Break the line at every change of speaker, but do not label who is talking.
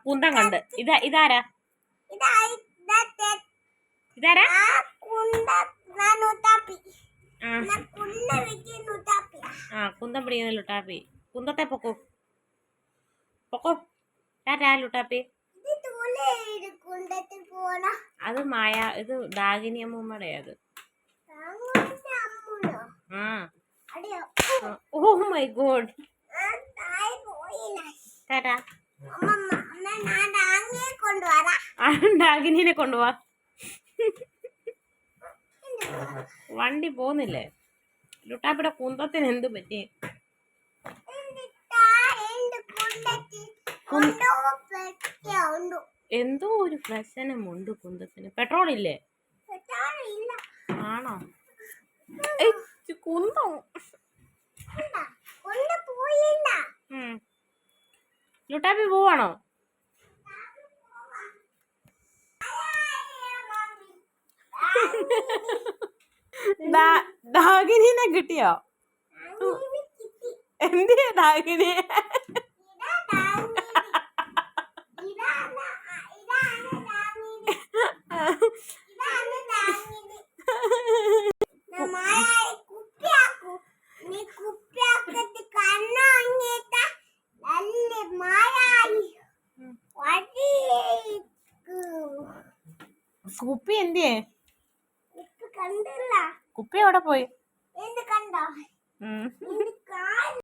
കുന്തം കണ്ട്. ഇതാരാ? ഇതാരാ? കുന്തം പിടിക്കുന്ന ലുട്ടാപ്പി. കുന്തത്തെ പൊക്കോ പൊക്കോ. ടാറ്റാ ലുട്ടാപ്പി. അത് ഇത് ഡാഗിനി അമ്മൂമ്മയുടെ അത്. Oh my god. ടാറ്റാ. ഡാഗിനിനെ കൊണ്ടുപോവാ. വണ്ടി പോന്നില്ലേ? ലുട്ടാപ്പിയുടെ കുന്തത്തിന് എന്ത് പറ്റി? എന്തോ ഒരു പ്രശ്നമുണ്ട് കുന്തത്തിന്. പെട്രോൾ ഇല്ലേ? ആണോ? കുന്തം ലുട്ടാപ്പി പോവാണോ? ഡാഗിനിനെ കിട്ടിയോ? എന്തിനാ ഡാഗിനി? കുപ്പി എന്തിയേ? കുപ്പി എവിടെ പോയി?